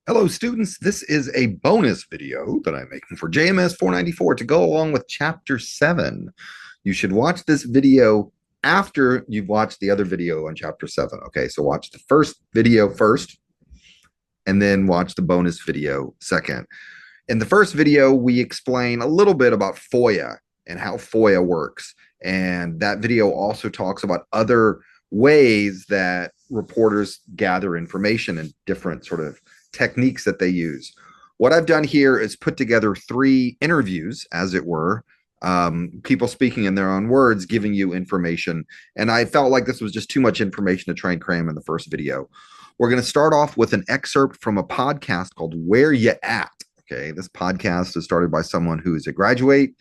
Hello, students. This is a bonus video that I'm making for JMS 494 to go along with Chapter 7. You should watch this video after you've watched the other video on Chapter 7. Okay, so watch the first video first, and then watch the bonus video second. In the first video, we explain a little bit about FOIA and how FOIA works. And that video also talks about other ways that reporters gather information and different sort of techniques that they use. What I've done here is put together 3 interviews, as it were, people speaking in their own words, giving you information. And I felt like this was just too much information to try and cram in the first video. We're going to start off with an excerpt from a podcast called Where Ya At? Okay, this podcast is started by someone who is a graduate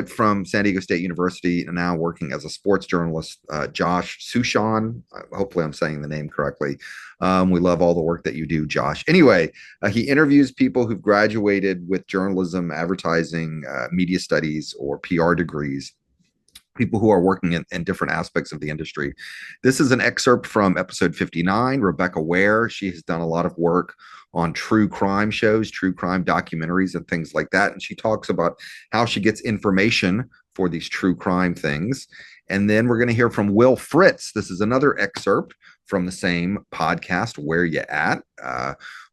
from San Diego State University and now working as a sports journalist, Josh Sushan. Hopefully I'm saying the name correctly. We love all the work that you do, Josh. Anyway, he interviews people who've graduated with journalism, advertising, media studies, or PR degrees, people who are working in different aspects of the industry. This is an excerpt from episode 59, Rebecca Ware. She has done a lot of work on true crime shows, true crime documentaries, and things like that. And she talks about how she gets information for these true crime things. And then we're going to hear from Will Fritz. This is another excerpt from the same podcast, Where Ya At?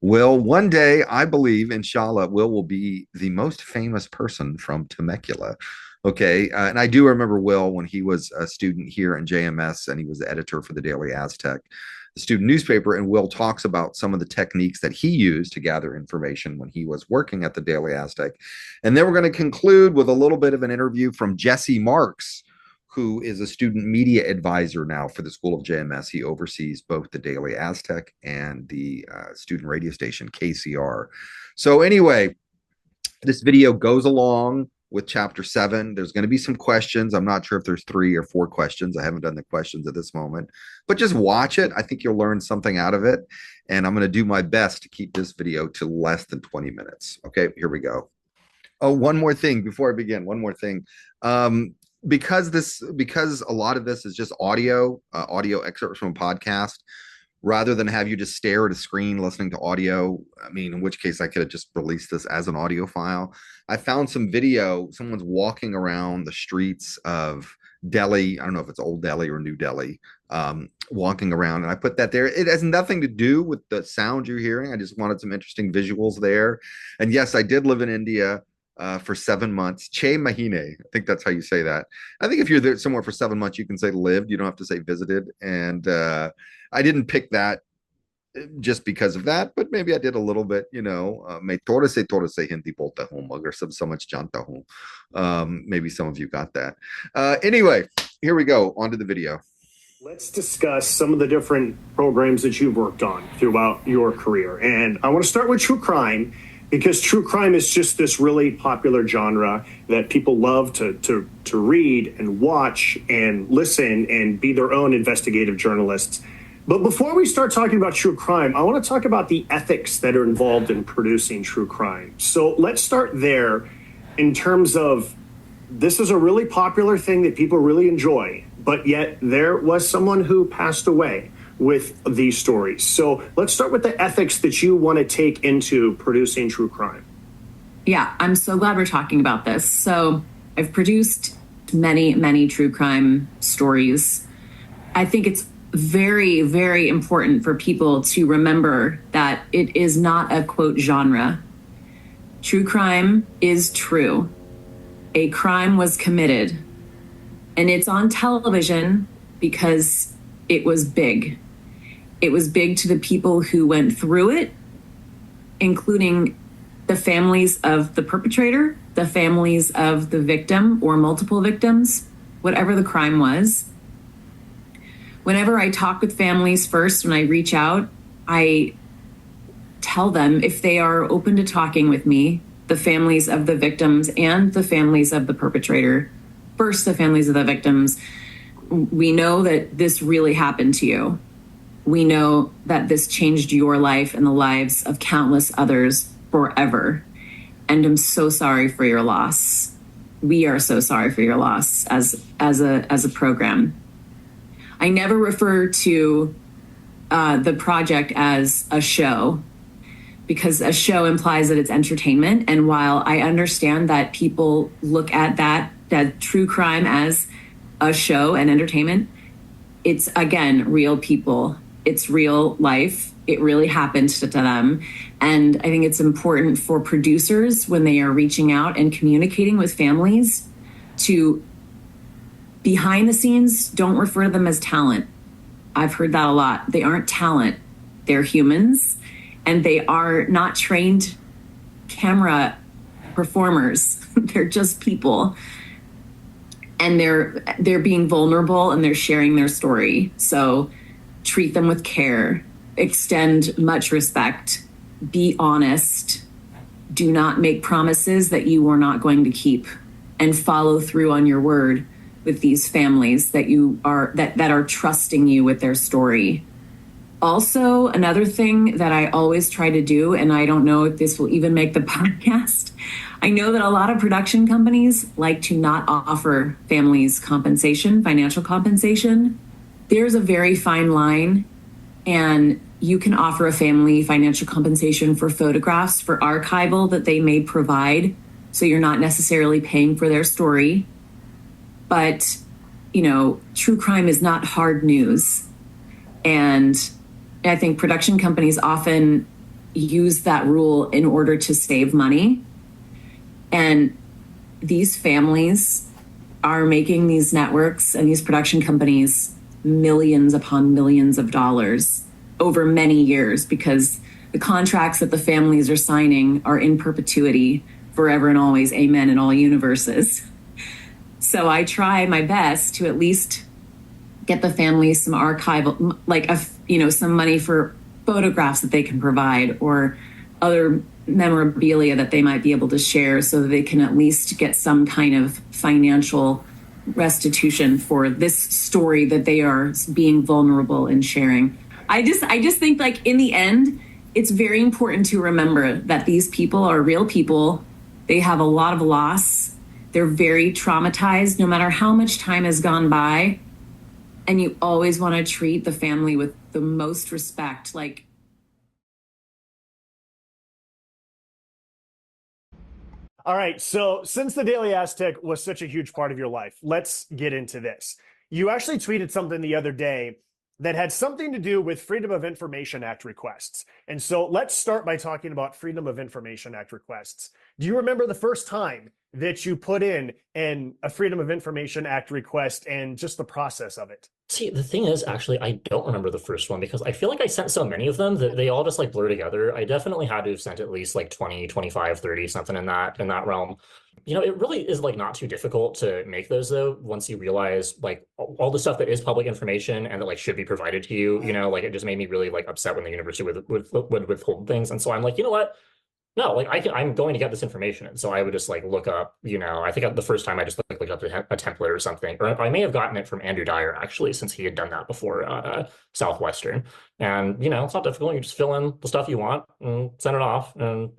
Will, one day, I believe, inshallah, will be the most famous person from Temecula. Okay, and I do remember Will when he was a student here in JMS, and he was the editor for the Daily Aztec, the student newspaper. And Will talks about some of the techniques that he used to gather information when he was working at the Daily Aztec. And then we're going to conclude with a little bit of an interview from Jesse Marks, who is a student media advisor now for the School of JMS. He oversees both the Daily Aztec and the student radio station, KCR. So anyway, this video goes along with Chapter 7. There's going to be some questions. I'm not sure if there's 3 or 4 questions. I haven't done the questions at this moment, but just watch it. I think you'll learn something out of it. And I'm going to do my best to keep this video to less than 20 minutes. Okay, here we go. Oh, one more thing before I begin. One more thing. Because a lot of this is just audio excerpts from a podcast, rather than have you just stare at a screen listening to audio. I mean, in which case I could have just released this as an audio file. I found some video. Someone's walking around the streets of Delhi. I don't know if it's Old Delhi or New Delhi, walking around, and I put that there. It has nothing to do with the sound you're hearing. I just wanted some interesting visuals there. And yes, I did live in India for 7 months. Che Mahine. I think that's how you say that. I think if you're there somewhere for 7 months, you can say lived. You don't have to say visited. And I didn't pick that just because of that, but maybe I did a little bit, मैं थोड़े से हिंदी बोलता हूँ मगर सब समझ जानता हूँ. Maybe some of you got that. Anyway, here we go. On to the video. Let's discuss some of the different programs that you've worked on throughout your career. And I want to start with true crime, because true crime is just this really popular genre that people love to read and watch and listen and be their own investigative journalists. But before we start talking about true crime, I want to talk about the ethics that are involved in producing true crime. So let's start there in terms of, this is a really popular thing that people really enjoy, but yet there was someone who passed away with these stories. So let's start with the ethics that you want to take into producing true crime. Yeah, I'm so glad we're talking about this. So I've produced many, many true crime stories. I think it's very, very important for people to remember that it is not a quote genre. True crime is true. A crime was committed, and it's on television because it was big. It was big to the people who went through it, including the families of the perpetrator, the families of the victim or multiple victims, whatever the crime was. Whenever I talk with families first, when I reach out, I tell them, if they are open to talking with me, the families of the victims and the families of the perpetrator, first the families of the victims, we know that this really happened to you. We know that this changed your life and the lives of countless others forever. And I'm so sorry for your loss. We are so sorry for your loss as a program. I never refer to the project as a show. because a show implies that it's entertainment. And while I understand that people look at that true crime as a show and entertainment, it's again real people. It's real life. It really happened to them. And I think it's important for producers when they are reaching out and communicating with families to behind the scenes, don't refer to them as talent. I've heard that a lot. They aren't talent. They're humans, and they are not trained camera performers. They're just people. And they're being vulnerable and they're sharing their story. So treat them with care, extend much respect, be honest, do not make promises that you are not going to keep, and follow through on your word with these families that are trusting you with their story. Also, another thing that I always try to do, and I don't know if this will even make the podcast, I know that a lot of production companies like to not offer families compensation, financial compensation. There's a very fine line, and you can offer a family financial compensation for photographs, for archival that they may provide, so you're not necessarily paying for their story. But, true crime is not hard news. And I think production companies often use that rule in order to save money. And these families are making these networks and these production companies millions upon millions of dollars over many years, because the contracts that the families are signing are in perpetuity, forever and always, amen, in all universes. So I try my best to at least get the families some archival, some money for photographs that they can provide, or other memorabilia that they might be able to share, so that they can at least get some kind of financial restitution for this story that they are being vulnerable in sharing. I just think, like, in the end, it's very important to remember that these people are real people. They have a lot of loss. They're very traumatized, no matter how much time has gone by. And you always want to treat the family with the most respect. All right, so since the Daily Aztec was such a huge part of your life, let's get into this. You actually tweeted something the other day that had something to do with Freedom of Information Act requests. And so let's start by talking about Freedom of Information Act requests. Do you remember the first time that you put in a Freedom of Information Act request and just the process of it? See, the thing is, actually, I don't remember the first one because I feel like I sent so many of them that they all just like blur together. I definitely had to have sent at least like 20, 25, 30, something in that realm. It really is like not too difficult to make those though, once you realize like all the stuff that is public information and that like should be provided to you, like it just made me really like upset when the university would withhold things. And so I'm like, you know what? No, like I'm going to get this information. And so I would just like look up, I think the first time I just looked up a template or something, or I may have gotten it from Andrew Dyer actually, since he had done that before Southwestern. And, it's not difficult. You just fill in the stuff you want and send it off. And,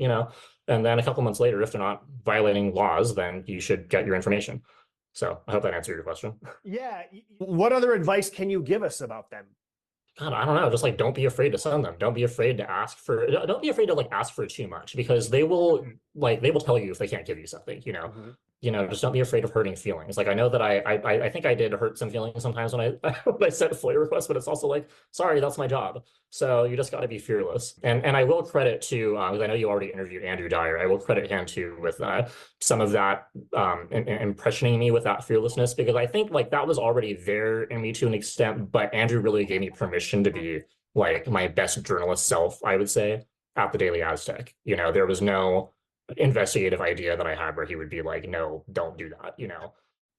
and then a couple months later, if they're not violating laws, then you should get your information. So I hope that answered your question. Yeah. What other advice can you give us about them? God, I don't know. Just like, don't be afraid to send them. Don't be afraid to don't be afraid to like ask for too much, because they will tell you if they can't give you something, Mm-hmm. Just don't be afraid of hurting feelings. Like, I know that I think I did hurt some feelings sometimes when I sent FOIA requests, but it's also like, sorry, that's my job. So you just got to be fearless. And I will credit to, because I know you already interviewed Andrew Dyer, I will credit him too with some of that impressioning me with that fearlessness, because I think like that was already there in me to an extent, but Andrew really gave me permission to be like my best journalist self, I would say, at the Daily Aztec. There was no investigative idea that I had where he would be like, no, don't do that.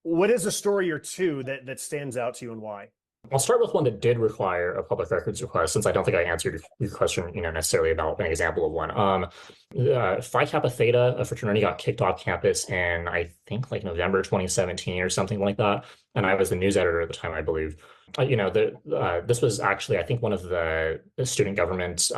What is a story or two that stands out to you, and why? I'll start with one that did require a public records request, since I don't think I answered your question, necessarily about an example of one. Phi Kappa Theta, a fraternity, got kicked off campus in, I think, like November 2017 or something like that. And I was the news editor at the time, I believe. This was actually, I think, one of the student government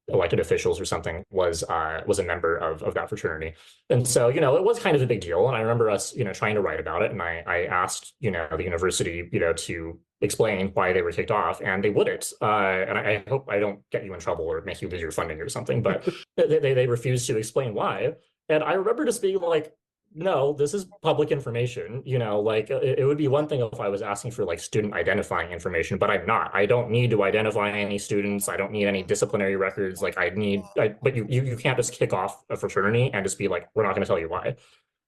elected officials or something was a member of that fraternity. And so, it was kind of a big deal. And I remember us, trying to write about it. And I asked, the university, to explain why they were kicked off, and they wouldn't. And I hope I don't get you in trouble or make you lose your funding or something, but they refused to explain why. And I remember just being like, no, this is public information. Like it would be one thing if I was asking for like student identifying information, but I'm not. I don't need to identify any students. I don't need any disciplinary records. Like but you can't just kick off a fraternity and just be like, we're not going to tell you why.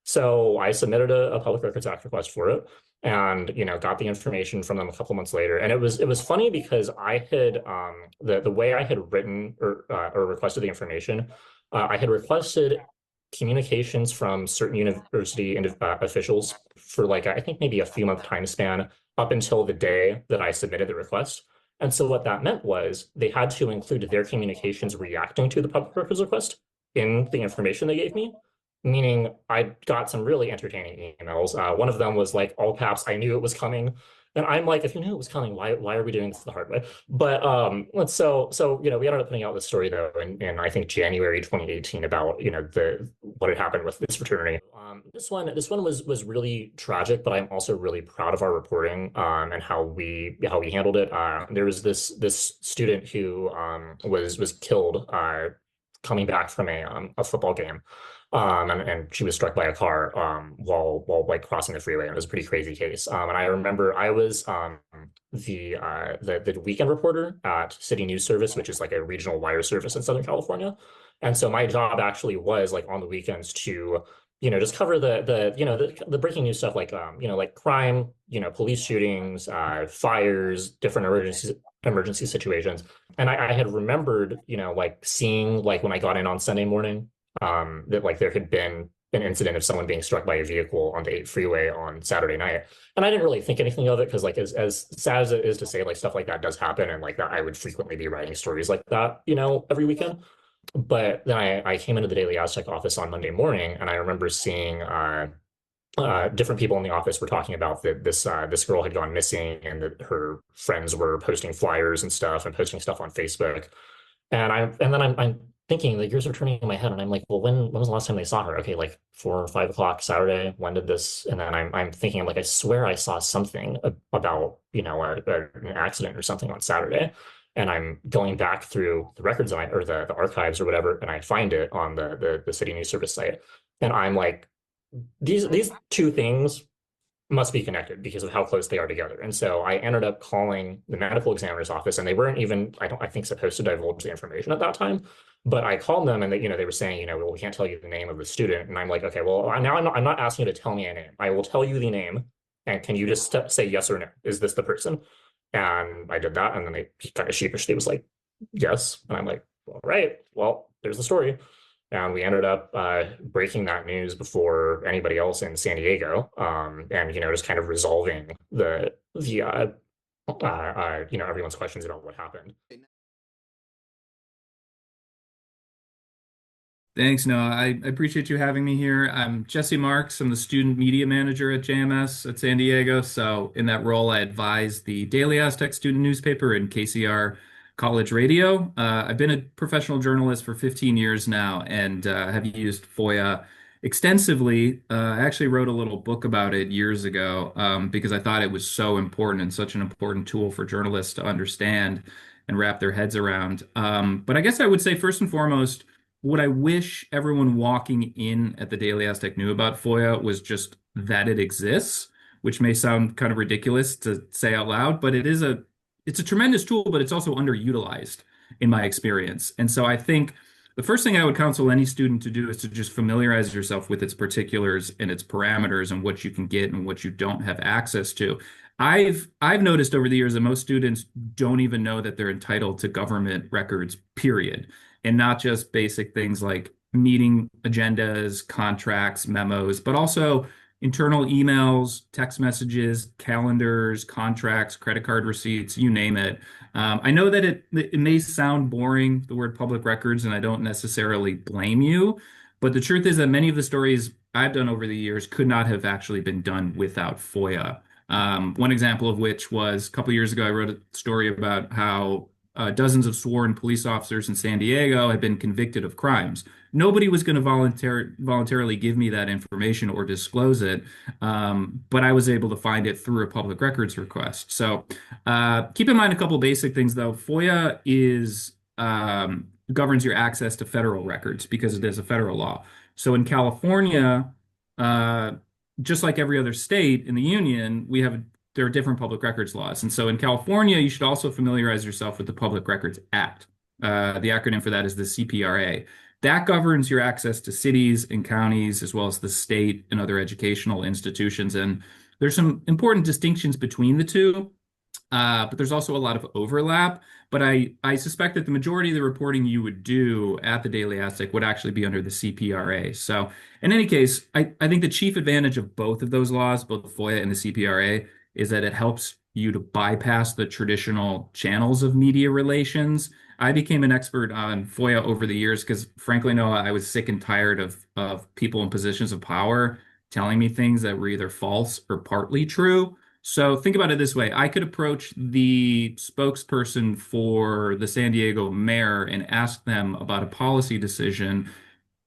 So I submitted a Public Records Act request for it, and got the information from them a couple months later. And it was funny because I had the way I had written or requested the information, I had requested communications from certain university officials for like I think maybe a few month time span up until the day that I submitted the request. And so what that meant was they had to include their communications reacting to the public records request in the information they gave me, meaning I got some really entertaining emails. One of them was like all caps, I knew it was coming. And I'm like, if you knew it was coming, why are we doing this the hard way? But we ended up putting out this story though in I think January 2018 about the what had happened with this fraternity. This one was really tragic, but I'm also really proud of our reporting and how we handled it. There was this student who was killed coming back from a football game. And she was struck by a car while like crossing the freeway. And it was a pretty crazy case. And I remember I was the weekend reporter at City News Service, which is like a regional wire service in Southern California. And so my job actually was like on the weekends to just cover the breaking news stuff like like crime, police shootings, fires, different emergency situations. And I had remembered like seeing like when I got in on Sunday morning that like there had been an incident of someone being struck by a vehicle on the 8 freeway on Saturday night. And I didn't really think anything of it because like as sad as it is to say, like stuff like that does happen, and like that I would frequently be writing stories like that, every weekend. But then I came into the Daily Aztec office on Monday morning, and I remember seeing different people in the office were talking about that this girl had gone missing, and that her friends were posting flyers and stuff and posting stuff on Facebook. And then I'm thinking the gears are turning in my head, and I'm like, well, when was the last time they saw her? Okay, like 4 or 5 o'clock Saturday. When did this? And then I'm thinking like I swear I saw something about an accident or something on Saturday. And I'm going back through the records or the archives or whatever, and I find it on the City News Service site. And I'm like, these two things must be connected because of how close they are together. And so I ended up calling the medical examiner's office, and they weren't even, I think, supposed to divulge the information at that time. But I called them, and they were saying, well, we can't tell you the name of the student. And I'm like, okay, well, now I'm not asking you to tell me a name. I will tell you the name. And can you just say yes or no? Is this the person? And I did that. And then they kind of sheepishly was like, yes. And I'm like, all right, well, there's the story. And we ended up breaking that news before anybody else in San Diego, and just kind of resolving the everyone's questions about what happened. Thanks, Noah. I appreciate you having me here. I'm Jesse Marks. I'm the student media manager at JMS at San Diego. So in that role, I advise the Daily Aztec student newspaper and KCR College Radio. I've been a professional journalist for 15 years now, and have used FOIA extensively. I actually wrote a little book about it years ago because I thought it was so important and such an important tool for journalists to understand and wrap their heads around. But I guess I would say first and foremost, what I wish everyone walking in at the Daily Aztec knew about FOIA was just that it exists, which may sound kind of ridiculous to say out loud, but it's a tremendous tool, but it's also underutilized in my experience. And so I think the first thing I would counsel any student to do is to just familiarize yourself with its particulars and its parameters and what you can get and what you don't have access to. I've noticed over the years that most students don't even know that they're entitled to government records, period. And not just basic things like meeting agendas, contracts, memos, but also internal emails, text messages, calendars, contracts, credit card receipts, you name it. I know that it may sound boring, the word public records, and I don't necessarily blame you, but the truth is that many of the stories I've done over the years could not have actually been done without FOIA. One example of which was a couple years ago, I wrote a story about how dozens of sworn police officers in San Diego had been convicted of crimes. Nobody was going to voluntarily give me that information or disclose it, but I was able to find it through a public records request. So keep in mind a couple basic things, though. FOIA is governs your access to federal records because it is a federal law. So in California, uh, just like every other state in the union, there are different public records laws. And so in California, you should also familiarize yourself with the Public Records Act. The acronym for that is the CPRA. That governs your access to cities and counties, as well as the state and other educational institutions. And there's some important distinctions between the two, but there's also a lot of overlap. But I suspect that the majority of the reporting you would do at the Daily Aztec would actually be under the CPRA. So in any case, I think the chief advantage of both of those laws, both FOIA and the CPRA, is that it helps you to bypass the traditional channels of media relations. I became an expert on FOIA over the years because, frankly, Noah, I was sick and tired of people in positions of power telling me things that were either false or partly true. So think about it this way. I could approach the spokesperson for the San Diego mayor and ask them about a policy decision,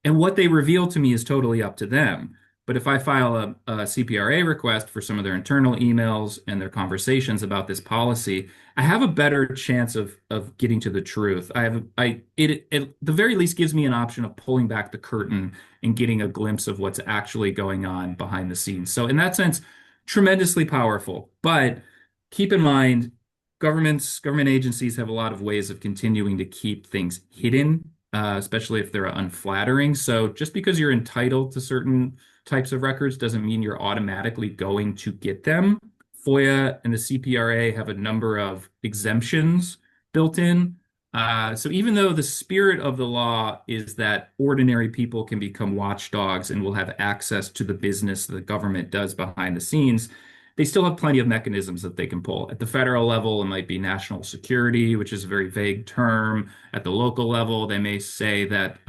and what they reveal to me is totally up to them. But if I file a CPRA request for some of their internal emails and their conversations about this policy, I have a better chance of getting to the truth. It at the very least gives me an option of pulling back the curtain and getting a glimpse of what's actually going on behind the scenes. So in that sense, tremendously powerful. But keep in mind, government agencies have a lot of ways of continuing to keep things hidden, especially if they're unflattering. So just because you're entitled to certain types of records doesn't mean you're automatically going to get them. FOIA and the CPRA have a number of exemptions built in. So even though the spirit of the law is that ordinary people can become watchdogs and will have access to the business the government does behind the scenes, they still have plenty of mechanisms that they can pull. At the federal level, it might be national security, which is a very vague term. At the local level, they may say that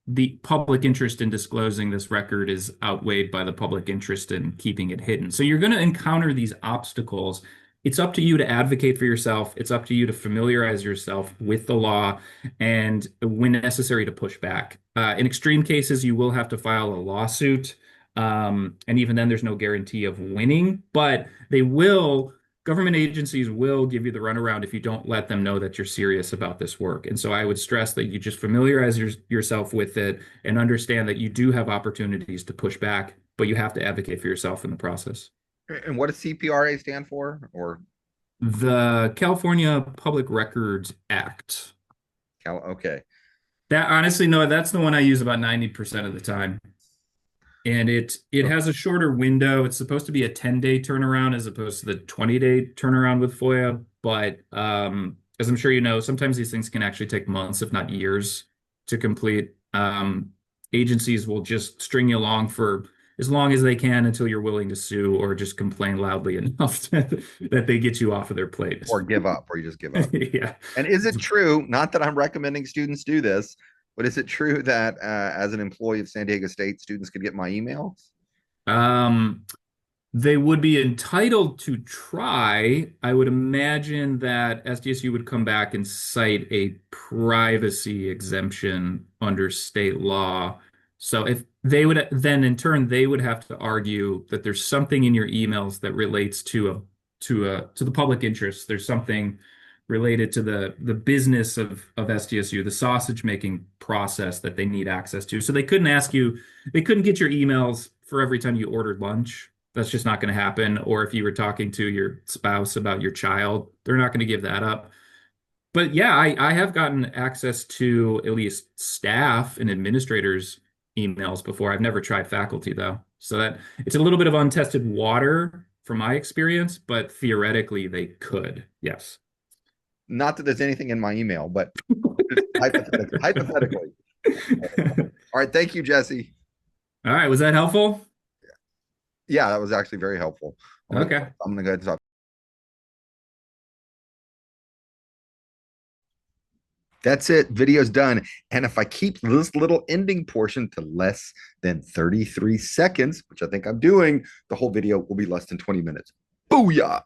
the public interest in disclosing this record is outweighed by the public interest in keeping it hidden. So you're going to encounter these obstacles. It's up to you to advocate for yourself. It's up to you to familiarize yourself with the law and, when necessary, to push back. In extreme cases, you will have to file a lawsuit. And even then, there's no guarantee of winning, but government agencies will give you the runaround if you don't let them know that you're serious about this work. And so I would stress that you just familiarize yourself with it and understand that you do have opportunities to push back, but you have to advocate for yourself in the process. And what does CPRA stand for? Or the California Public Records Act. Okay. That honestly, no, that's the one I use about 90% of the time. And it has a shorter window. It's supposed to be a 10-day turnaround as opposed to the 20-day turnaround with FOIA. But as I'm sure you know, sometimes these things can actually take months, if not years, to complete. Agencies will just string you along for as long as they can until you're willing to sue or just complain loudly enough that they get you off of their plate. Or give up, or you just give up. Yeah. And is it true, not that I'm recommending students do this, but is it true that as an employee of San Diego State, students could get my emails? They would be entitled to try. I would imagine that SDSU would come back and cite a privacy exemption under state law. So if they would then in turn, they would have to argue that there's something in your emails that relates to the public interest. There's something related to the business of SDSU, the sausage making process that they need access to. So they couldn't get your emails for every time you ordered lunch. That's just not going to happen. Or if you were talking to your spouse about your child, they're not going to give that up. But yeah, I have gotten access to at least staff and administrators' emails before. I've never tried faculty though. So that it's a little bit of untested water from my experience, but theoretically they could. Yes. Not that there's anything in my email, but hypothetically. All right. Thank you, Jesse. All right. Was that helpful? Yeah, that was actually very helpful. Okay. I'm going to go ahead and stop. That's it. Video's done. And if I keep this little ending portion to less than 33 seconds, which I think I'm doing, the whole video will be less than 20 minutes. Booyah!